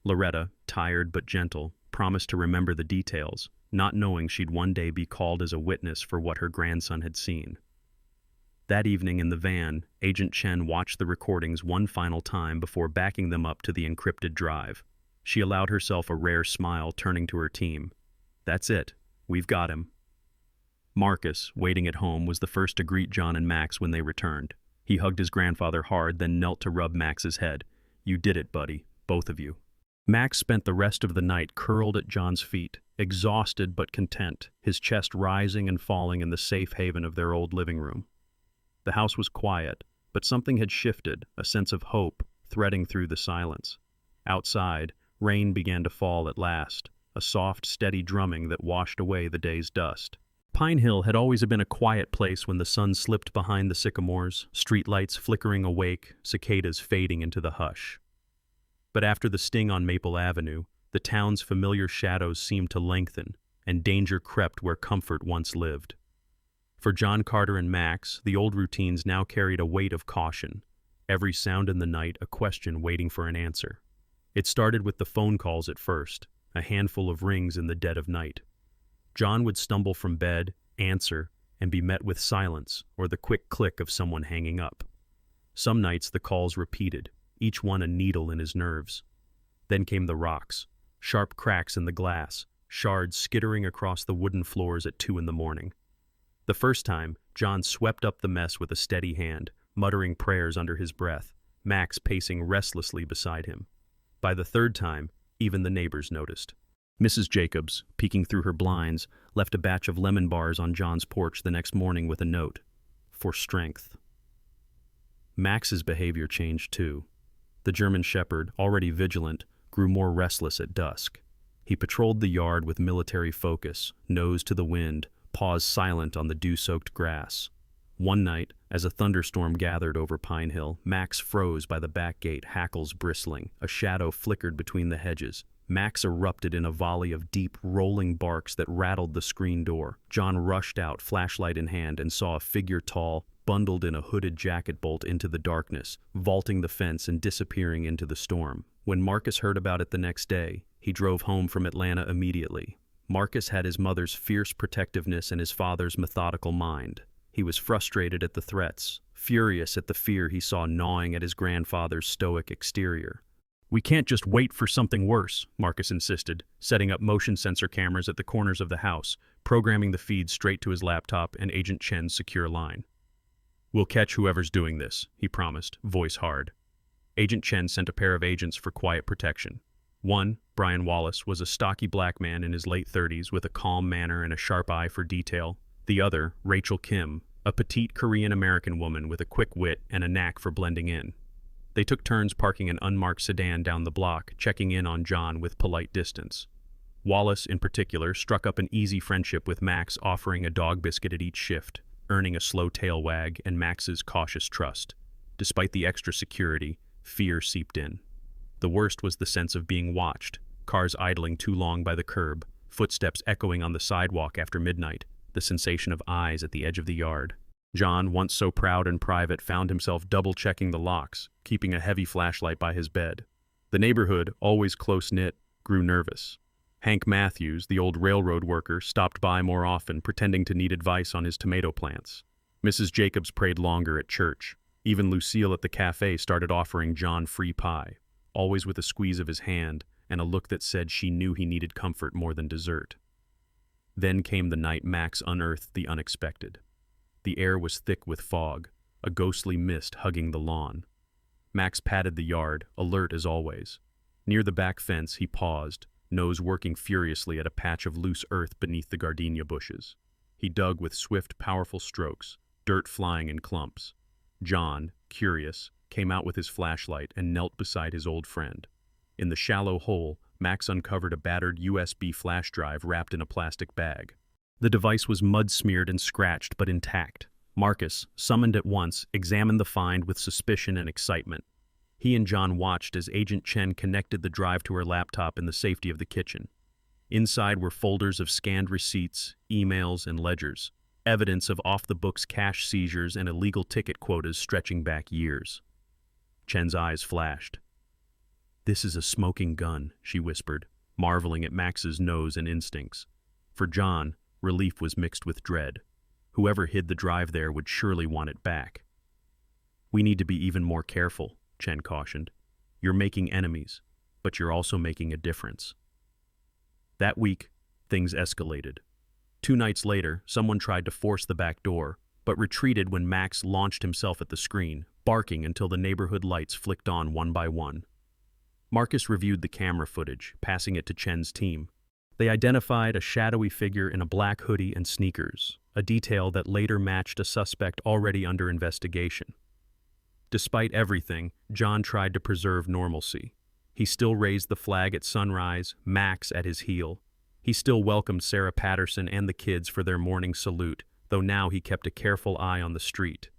Loretta, tired but gentle, promised to remember the details, not knowing she'd one day be called as a witness for what her grandson had seen. That evening in the van, Agent Chen watched the recordings one final time before backing them up to the encrypted drive. She allowed herself a rare smile, turning to her team. "That's it. We've got him." Marcus, waiting at home, was the first to greet John and Max when they returned. He hugged his grandfather hard, then knelt to rub Max's head. "You did it, buddy, both of you." Max spent the rest of the night curled at John's feet, exhausted but content, his chest rising and falling in the safe haven of their old living room. The house was quiet, but something had shifted, a sense of hope threading through the silence. Outside, rain began to fall at last, a soft, steady drumming that washed away the day's dust. Pine Hill had always been a quiet place when the sun slipped behind the sycamores, streetlights flickering awake, cicadas fading into the hush. But after the sting on Maple Avenue, the town's familiar shadows seemed to lengthen, and danger crept where comfort once lived. For John Carter and Max, the old routines now carried a weight of caution, every sound in the night a question waiting for an answer. It started with the phone calls at first, a handful of rings in the dead of night. John would stumble from bed, answer, and be met with silence or the quick click of someone hanging up. Some nights the calls repeated, each one a needle in his nerves. Then came the rocks, sharp cracks in the glass, shards skittering across the wooden floors at 2 a.m. The first time, John swept up the mess with a steady hand, muttering prayers under his breath, Max pacing restlessly beside him. By the third time, even the neighbors noticed. Mrs. Jacobs, peeking through her blinds, left a batch of lemon bars on John's porch the next morning with a note, "For strength." Max's behavior changed too. The German Shepherd, already vigilant, grew more restless at dusk. He patrolled the yard with military focus, nose to the wind, paws silent on the dew-soaked grass. One night, as a thunderstorm gathered over Pine Hill, Max froze by the back gate, hackles bristling. A shadow flickered between the hedges. Max erupted in a volley of deep, rolling barks that rattled the screen door. John rushed out, flashlight in hand, and saw a figure tall, bundled in a hooded jacket bolt into the darkness, vaulting the fence and disappearing into the storm. When Marcus heard about it the next day, he drove home from Atlanta immediately. Marcus had his mother's fierce protectiveness and his father's methodical mind. He was frustrated at the threats, furious at the fear he saw gnawing at his grandfather's stoic exterior. "We can't just wait for something worse," Marcus insisted, setting up motion sensor cameras at the corners of the house, programming the feed straight to his laptop and Agent Chen's secure line. "We'll catch whoever's doing this," he promised, voice hard. Agent Chen sent a pair of agents for quiet protection. One, Brian Wallace, was a stocky black man in his late 30s with a calm manner and a sharp eye for detail. The other, Rachel Kim, a petite Korean-American woman with a quick wit and a knack for blending in. They took turns parking an unmarked sedan down the block, checking in on John with polite distance. Wallace, in particular, struck up an easy friendship with Max, offering a dog biscuit at each shift, earning a slow tail wag and Max's cautious trust. Despite the extra security, fear seeped in. The worst was the sense of being watched, cars idling too long by the curb, footsteps echoing on the sidewalk after midnight, the sensation of eyes at the edge of the yard. John, once so proud and private, found himself double-checking the locks, keeping a heavy flashlight by his bed. The neighborhood, always close-knit, grew nervous. Hank Matthews, the old railroad worker, stopped by more often, pretending to need advice on his tomato plants. Mrs. Jacobs prayed longer at church. Even Lucille at the cafe started offering John free pie, always with a squeeze of his hand and a look that said she knew he needed comfort more than dessert. Then came the night Max unearthed the unexpected. The air was thick with fog, a ghostly mist hugging the lawn. Max patted the yard, alert as always. Near the back fence, he paused, nose working furiously at a patch of loose earth beneath the gardenia bushes. He dug with swift, powerful strokes, dirt flying in clumps. John, curious, came out with his flashlight and knelt beside his old friend. In the shallow hole, Max uncovered a battered USB flash drive wrapped in a plastic bag. The device was mud-smeared and scratched, but intact. Marcus, summoned at once, examined the find with suspicion and excitement. He and John watched as Agent Chen connected the drive to her laptop in the safety of the kitchen. Inside were folders of scanned receipts, emails, and ledgers, evidence of off-the-books cash seizures and illegal ticket quotas stretching back years. Chen's eyes flashed. "This is a smoking gun," she whispered, marveling at Max's nose and instincts. For John, relief was mixed with dread. Whoever hid the drive there would surely want it back. "We need to be even more careful," Chen cautioned. "You're making enemies, but you're also making a difference." That week, things escalated. 2 nights later, someone tried to force the back door, but retreated when Max launched himself at the screen, barking until the neighborhood lights flicked on one by one. Marcus reviewed the camera footage, passing it to Chen's team. They identified a shadowy figure in a black hoodie and sneakers, a detail that later matched a suspect already under investigation. Despite everything, John tried to preserve normalcy. He still raised the flag at sunrise, Max at his heel. He still welcomed Sarah Patterson and the kids for their morning salute, though now he kept a careful eye on the street.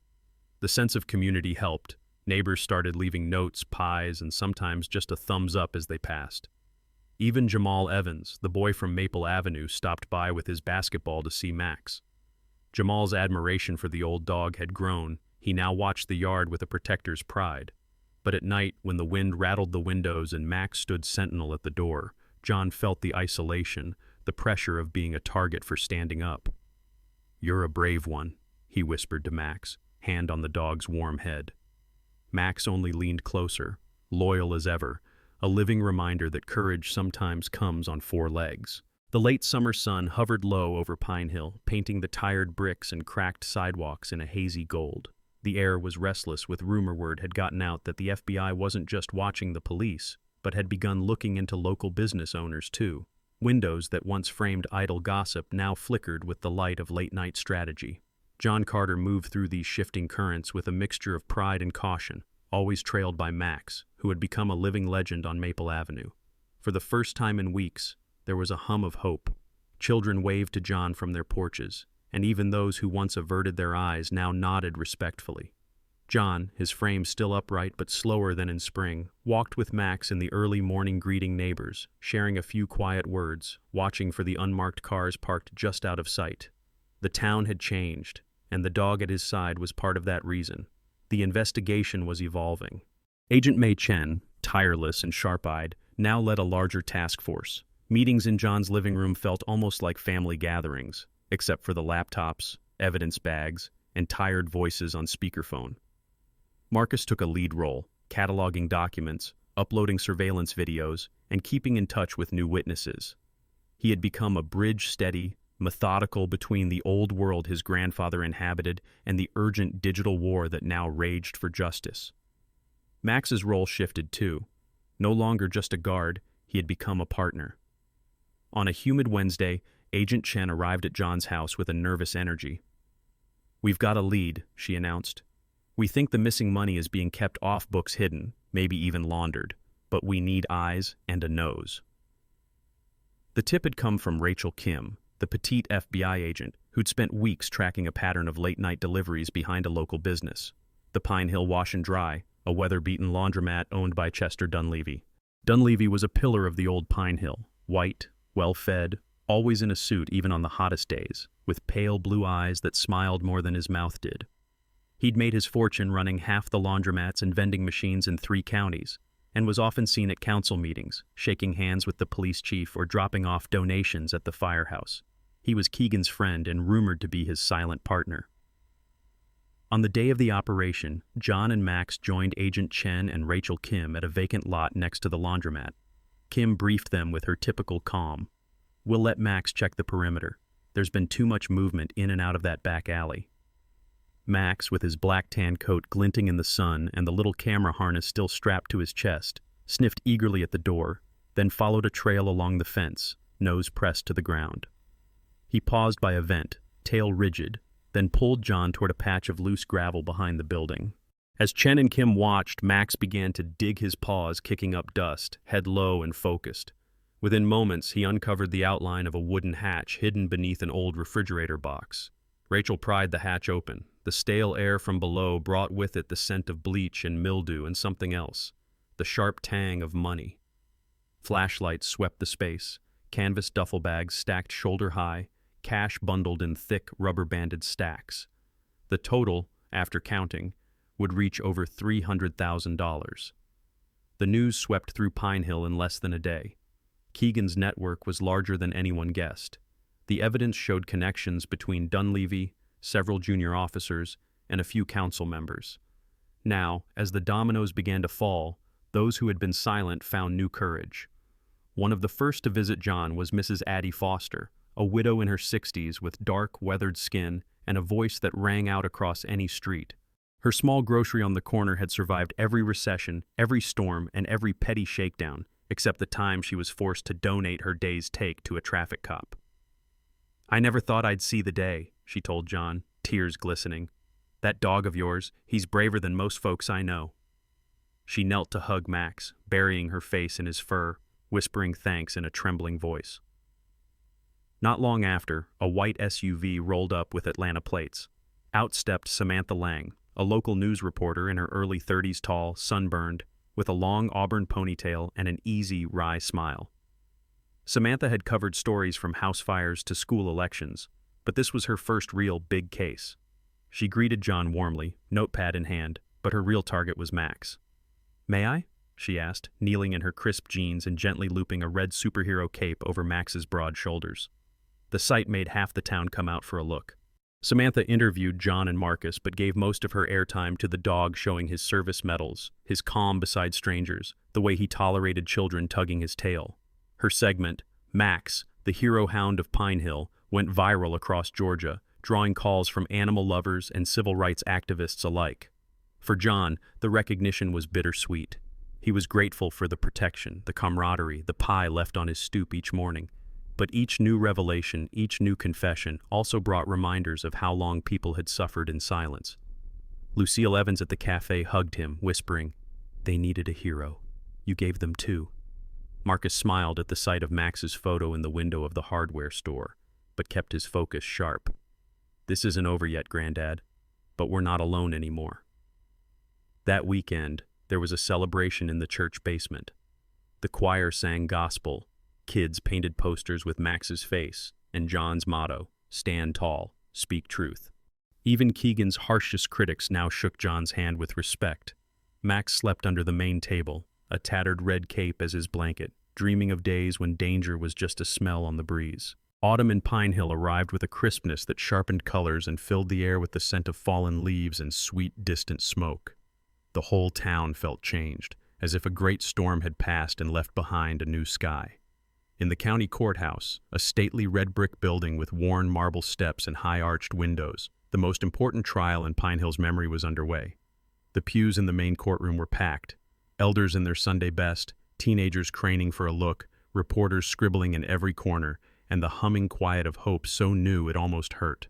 The sense of community helped. Neighbors started leaving notes, pies, and sometimes just a thumbs up as they passed. Even Jamal Evans, the boy from Maple Avenue, stopped by with his basketball to see Max. Jamal's admiration for the old dog had grown. He now watched the yard with a protector's pride. But at night, when the wind rattled the windows and Max stood sentinel at the door, John felt the isolation, the pressure of being a target for standing up. "You're a brave one," he whispered to Max, hand on the dog's warm head. Max only leaned closer, loyal as ever, a living reminder that courage sometimes comes on 4 legs. The late summer sun hovered low over Pine Hill, painting the tired bricks and cracked sidewalks in a hazy gold. The air was restless with rumor word had gotten out that the FBI wasn't just watching the police, but had begun looking into local business owners too. Windows that once framed idle gossip now flickered with the light of late-night strategy. John Carter moved through these shifting currents with a mixture of pride and caution, always trailed by Max, who had become a living legend on Maple Avenue. For the first time in weeks, there was a hum of hope. Children waved to John from their porches, and even those who once averted their eyes now nodded respectfully. John, his frame still upright but slower than in spring, walked with Max in the early morning greeting neighbors, sharing a few quiet words, watching for the unmarked cars parked just out of sight. The town had changed. and the dog at his side was part of that reason. The investigation was evolving. Agent Mei Chen, tireless and sharp-eyed, now led a larger task force. Meetings in John's living room felt almost like family gatherings, except for the laptops, evidence bags, and tired voices on speakerphone. Marcus took a lead role, cataloging documents, uploading surveillance videos, and keeping in touch with new witnesses. He had become a bridge steady, methodical between the old world his grandfather inhabited and the urgent digital war that now raged for justice. Max's role shifted too. No longer just a guard, he had become a partner. On a humid Wednesday, Agent Chen arrived at John's house with a nervous energy. "We've got a lead," she announced. "We think the missing money is being kept off books hidden, maybe even laundered, but we need eyes and a nose." The tip had come from Rachel Kim, the petite FBI agent who'd spent weeks tracking a pattern of late-night deliveries behind a local business, the Pine Hill Wash and Dry, a weather-beaten laundromat owned by Chester Dunleavy. Dunleavy was a pillar of the old Pine Hill, white, well-fed, always in a suit even on the hottest days, with pale blue eyes that smiled more than his mouth did. He'd made his fortune running half the laundromats and vending machines in 3 counties, and was often seen at council meetings, shaking hands with the police chief or dropping off donations at the firehouse. He was Keegan's friend and rumored to be his silent partner. On the day of the operation, John and Max joined Agent Chen and Rachel Kim at a vacant lot next to the laundromat. Kim briefed them with her typical calm. "We'll let Max check the perimeter. There's been too much movement in and out of that back alley." Max, with his black tan coat glinting in the sun and the little camera harness still strapped to his chest, sniffed eagerly at the door, then followed a trail along the fence, nose pressed to the ground. He paused by a vent, tail rigid, then pulled John toward a patch of loose gravel behind the building. As Chen and Kim watched, Max began to dig his paws, kicking up dust, head low and focused. Within moments, he uncovered the outline of a wooden hatch hidden beneath an old refrigerator box. Rachel pried the hatch open. The stale air from below brought with it the scent of bleach and mildew and something else, the sharp tang of money. Flashlights swept the space, canvas duffel bags stacked shoulder-high, cash bundled in thick, rubber-banded stacks. The total, after counting, would reach over $300,000. The news swept through Pine Hill in less than a day. Keegan's network was larger than anyone guessed. The evidence showed connections between Dunleavy, several junior officers, and a few council members. Now, as the dominoes began to fall, those who had been silent found new courage. One of the first to visit John was Mrs. Addie Foster, a widow in her 60s with dark, weathered skin and a voice that rang out across any street. Her small grocery on the corner had survived every recession, every storm, and every petty shakedown, except the time she was forced to donate her day's take to a traffic cop. "I never thought I'd see the day," she told John, tears glistening. "That dog of yours, he's braver than most folks I know." She knelt to hug Max, burying her face in his fur, whispering thanks in a trembling voice. Not long after, a white SUV rolled up with Atlanta plates. Out stepped Samantha Lang, a local news reporter in her early 30s, tall, sunburned, with a long auburn ponytail and an easy, wry smile. Samantha had covered stories from house fires to school elections, but this was her first real big case. She greeted John warmly, notepad in hand, but her real target was Max. "May I?" she asked, kneeling in her crisp jeans and gently looping a red superhero cape over Max's broad shoulders. The sight made half the town come out for a look. Samantha interviewed John and Marcus, but gave most of her airtime to the dog showing his service medals, his calm beside strangers, the way he tolerated children tugging his tail. Her segment, Max, the hero hound of Pine Hill, went viral across Georgia, drawing calls from animal lovers and civil rights activists alike. For John, the recognition was bittersweet. He was grateful for the protection, the camaraderie, the pie left on his stoop each morning. But each new revelation, each new confession, also brought reminders of how long people had suffered in silence. Lucille Evans at the cafe hugged him, whispering, "They needed a hero. You gave them 2. Marcus smiled at the sight of Max's photo in the window of the hardware store, but kept his focus sharp. "This isn't over yet, Granddad, but we're not alone anymore." That weekend, there was a celebration in the church basement. The choir sang gospel. Kids painted posters with Max's face and John's motto, "Stand tall, speak truth." Even Keegan's harshest critics now shook John's hand with respect. Max slept under the main table, a tattered red cape as his blanket, dreaming of days when danger was just a smell on the breeze. Autumn in Pine Hill arrived with a crispness that sharpened colors and filled the air with the scent of fallen leaves and sweet, distant smoke. The whole town felt changed, as if a great storm had passed and left behind a new sky. In the county courthouse, a stately red brick building with worn marble steps and high-arched windows, the most important trial in Pine Hill's memory was underway. The pews in the main courtroom were packed, elders in their Sunday best, teenagers craning for a look, reporters scribbling in every corner, and the humming quiet of hope so new it almost hurt.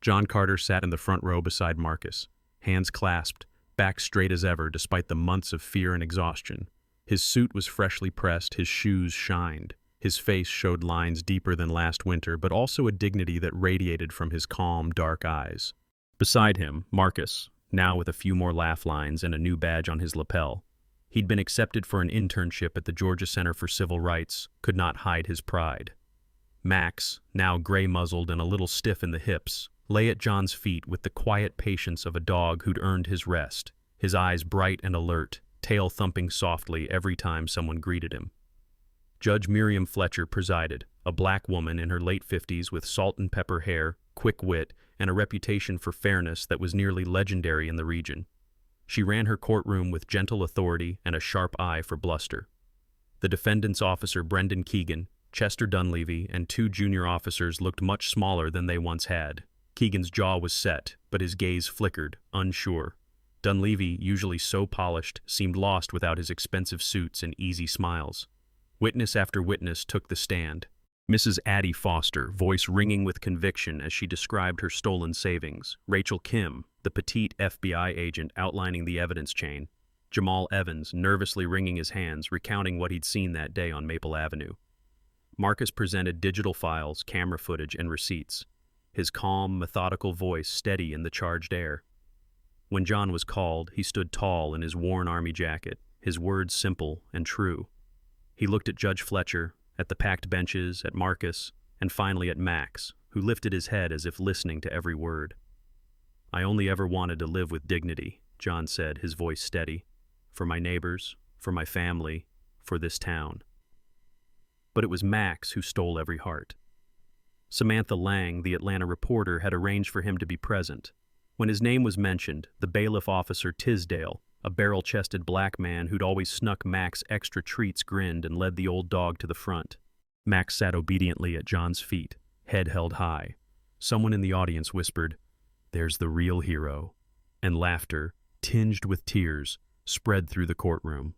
John Carter sat in the front row beside Marcus, hands clasped, back straight as ever despite the months of fear and exhaustion. His suit was freshly pressed, his shoes shined. His face showed lines deeper than last winter, but also a dignity that radiated from his calm, dark eyes. Beside him, Marcus, now with a few more laugh lines and a new badge on his lapel. He'd been accepted for an internship at the Georgia Center for Civil Rights, could not hide his pride. Max, now gray-muzzled and a little stiff in the hips, lay at John's feet with the quiet patience of a dog who'd earned his rest, his eyes bright and alert, tail thumping softly every time someone greeted him. Judge Miriam Fletcher presided, a black woman in her late 50s with salt and pepper hair, quick wit, and a reputation for fairness that was nearly legendary in the region. She ran her courtroom with gentle authority and a sharp eye for bluster. The defendant's officer, Brendan Keegan, Chester Dunleavy, and two junior officers looked much smaller than they once had. Keegan's jaw was set, but his gaze flickered, unsure. Dunleavy, usually so polished, seemed lost without his expensive suits and easy smiles. Witness after witness took the stand. Mrs. Addie Foster, voice ringing with conviction as she described her stolen savings. Rachel Kim, the petite FBI agent outlining the evidence chain. Jamal Evans, nervously wringing his hands, recounting what he'd seen that day on Maple Avenue. Marcus presented digital files, camera footage, and receipts, his calm, methodical voice steady in the charged air. When John was called, he stood tall in his worn army jacket, his words simple and true. He looked at Judge Fletcher, at the packed benches, at Marcus, and finally at Max, who lifted his head as if listening to every word. "I only ever wanted to live with dignity," John said, his voice steady. "For my neighbors, for my family, for this town." But it was Max who stole every heart. Samantha Lang, the Atlanta reporter, had arranged for him to be present. When his name was mentioned, the bailiff officer Tisdale, a barrel-chested black man who'd always snuck Max extra treats, grinned and led the old dog to the front. Max sat obediently at John's feet, head held high. Someone in the audience whispered, "There's the real hero," and laughter, tinged with tears, spread through the courtroom.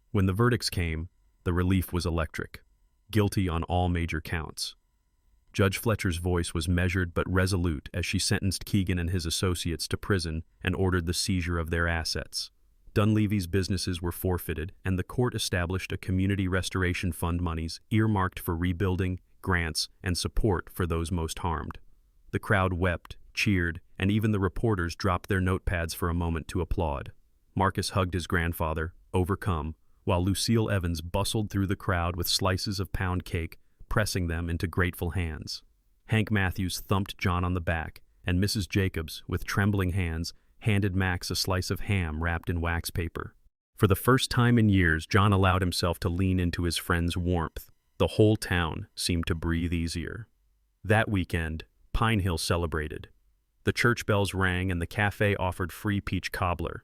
When the verdicts came, the relief was electric, guilty on all major counts. Judge Fletcher's voice was measured but resolute as she sentenced Keegan and his associates to prison and ordered the seizure of their assets. Dunleavy's businesses were forfeited, and the court established a community restoration fund monies earmarked for rebuilding, grants, and support for those most harmed. The crowd wept, cheered, and even the reporters dropped their notepads for a moment to applaud. Marcus hugged his grandfather, overcome, while Lucille Evans bustled through the crowd with slices of pound cake, pressing them into grateful hands. Hank Matthews thumped John on the back, and Mrs. Jacobs, with trembling hands, handed Max a slice of ham wrapped in wax paper. For the first time in years, John allowed himself to lean into his friend's warmth. The whole town seemed to breathe easier. That weekend, Pine Hill celebrated. The church bells rang and the cafe offered free peach cobbler.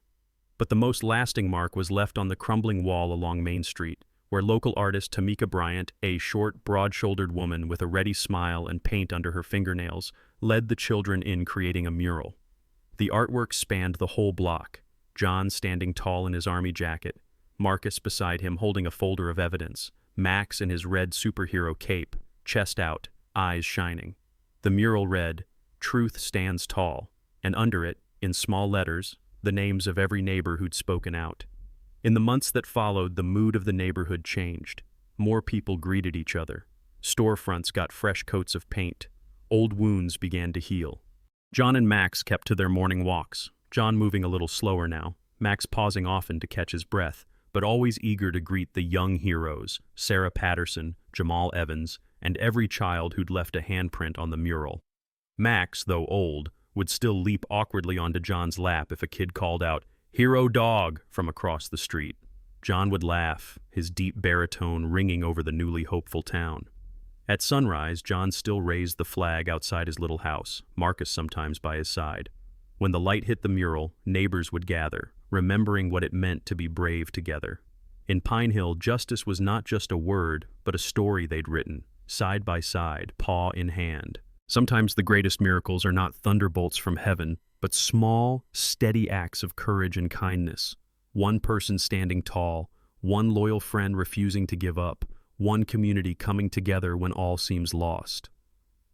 But the most lasting mark was left on the crumbling wall along Main Street, where local artist Tamika Bryant, a short, broad-shouldered woman with a ready smile and paint under her fingernails, led the children in creating a mural. The artwork spanned the whole block, John standing tall in his army jacket, Marcus beside him holding a folder of evidence, Max in his red superhero cape, chest out, eyes shining. The mural read, "Truth stands tall," and under it, in small letters, the names of every neighbor who'd spoken out. In the months that followed, the mood of the neighborhood changed. More people greeted each other. Storefronts got fresh coats of paint. Old wounds began to heal. John and Max kept to their morning walks, John moving a little slower now, Max pausing often to catch his breath, but always eager to greet the young heroes, Sarah Patterson, Jamal Evans, and every child who'd left a handprint on the mural. Max, though old, would still leap awkwardly onto John's lap if a kid called out, "Hero dog," from across the street. John would laugh, his deep baritone ringing over the newly hopeful town. At sunrise, John still raised the flag outside his little house, Marcus sometimes by his side. When the light hit the mural, neighbors would gather, remembering what it meant to be brave together. In Pine Hill, justice was not just a word, but a story they'd written, side by side, paw in hand. Sometimes the greatest miracles are not thunderbolts from heaven, but small, steady acts of courage and kindness. One person standing tall, one loyal friend refusing to give up, one community coming together when all seems lost.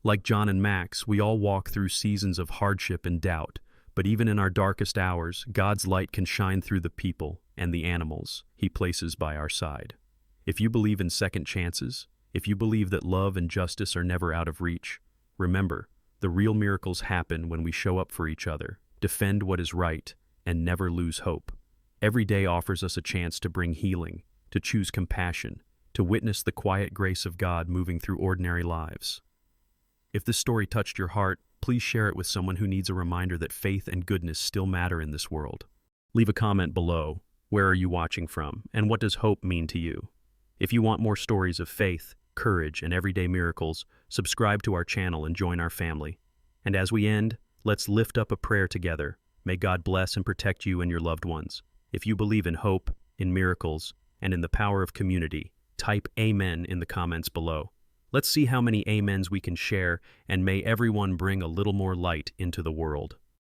Like John and Max, we all walk through seasons of hardship and doubt, but even in our darkest hours, God's light can shine through the people and the animals He places by our side. If you believe in second chances, if you believe that love and justice are never out of reach, remember, the real miracles happen when we show up for each other, defend what is right, and never lose hope. Every day offers us a chance to bring healing, to choose compassion, to witness the quiet grace of God moving through ordinary lives. If this story touched your heart, please share it with someone who needs a reminder that faith and goodness still matter in this world. Leave a comment below. Where are you watching from, and what does hope mean to you? If you want more stories of faith, courage, and everyday miracles, subscribe to our channel and join our family. And as we end, let's lift up a prayer together. May God bless and protect you and your loved ones. If you believe in hope, in miracles, and in the power of community, type Amen in the comments below. Let's see how many amens we can share, and may everyone bring a little more light into the world.